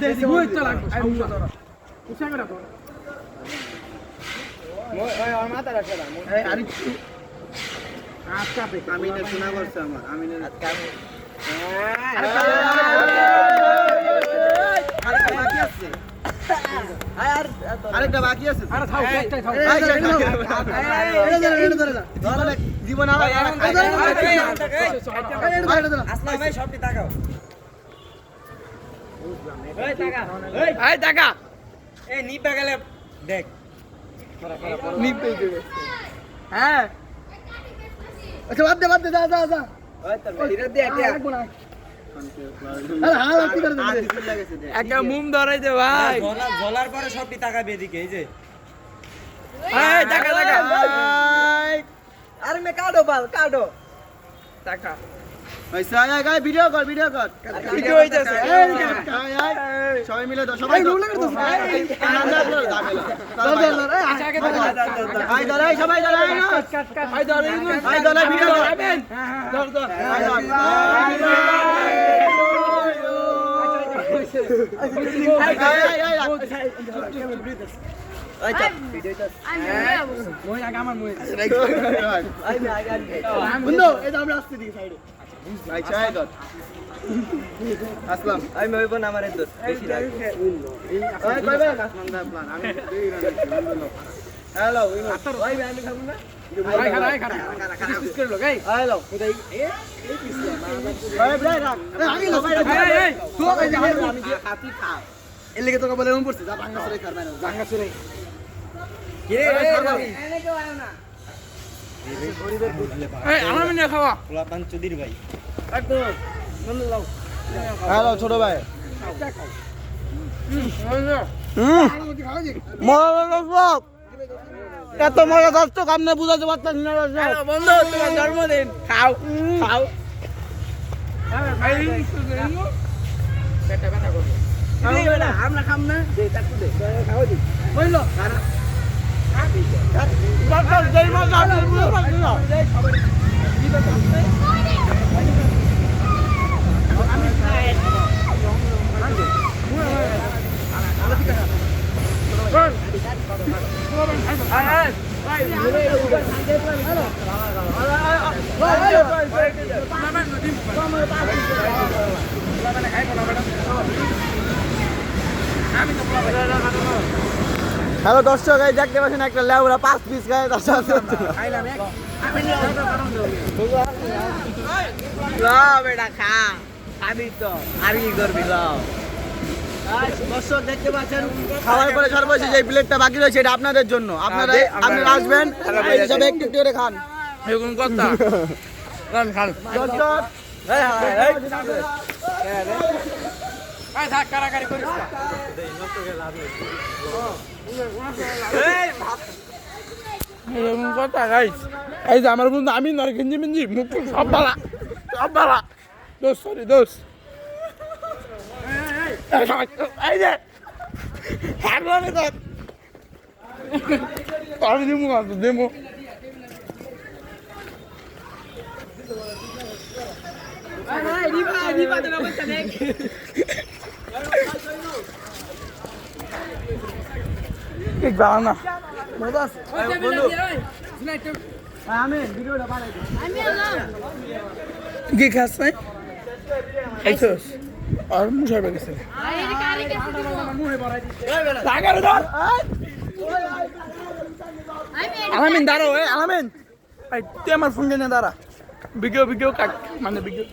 দেশি ওই তো লাগবে সমস্যা ধরো উঠা করে ধরো ওই আমার মাথা রাখে না এই আরে আচ্ছা বে আমি না শোনা করছে আমার আমি না আরেকটা বাকি আছে আরে থাও একটাই থাও জীবন আসলাম ভাই সবটি তাকাও এই টাকা এই নিপা গেলে দেখ নিপে দেবে হ্যাঁ আচ্ছা বাদ দে যা ওই তোর ভিড় দিয়ে একটা আরে হাল আতি করে দে একটা মুম ধরাই দে ভাই ঝোলার পরে সবটি তাকাবে এদিকে এই যে এই টাকা আরে মে কাটো বাল কাটো টাকা পয়সা আয় গায় ভিডিও কর ভিডিও হইতাছে সবাই মিলে দাও সবাই রুল করে দাও আচ্ছা আগে আয় দাঁড়াই সবাই দাঁড়াই না আই ধরে আয় দাঁড়াই ভিডিও কর ধর মই আগে আমার মই বন্ধু এই তো আমরা আসতে দিই সাইডে আচ্ছা আয় ধর আসলাম আমি ওই বোন আমার দোস্ত বেশি লাগে এই কইবে আসমান দা প্ল্যান আমি হ্যালো ওই আমি খাবো না আই খারা কিস করে লোক এই হ্যালো কোথায় এই ব্রাই রাখ আমি সবাই এই তো এই যে আমি খাতি খা এর লেগে তোকে বলে এরকম করছিস যা ভাঙা সরে করবে না জাঙ্গা চুরে কি রে এনে কেউ আয় না এই আমার মিনে খাওয়া পোলাপান চুদির ভাই একদম নন লাও হ্যালো ছোট ভাই এত মজা দর্শক আপনি বুঝাতে পারতেন না বন্ধু তোমার জন্মদিন খাও খাও ভাই পেটে ব্যথা করবে আমরা খাম না বুঝলো হ্যালো দর্শক এই দেখতে পাচ্ছেন একটা লেবুরা 5 পিস খায় তার সাথে বেটা খা খাবি তো আর কি করবি দর্শক দেখতে পাচ্ছেন খাওয়ার পরে সর্বশেষ যে প্লেটটা বাকি রয়েছে এটা আপনাদের জন্য আপনারা আসবেন এই হিসাবে একটু একটু করে খান এরকম কথা খান খান দর্শক এই থাক কারাকারি করিস না এরকম কথা গাইস এই যে আমার বন্ধু আমি নর গেঞ্জি মেঞ্জি মুখ সব বালা দোষ সরি দোষ এই যে হ্যাঁ বলে তো আমি দিমু না দিমু ঠিক বাড়া না আমি ভিডিওটা বানাই দিই কি খাস নাই খাইছস আর মুসাই বেগেছে আলামিন দাঁড়ো আলামিন তুই আমার ফোন নিয়ে দাঁড়া ভিডিও কাট মানে ভিডিও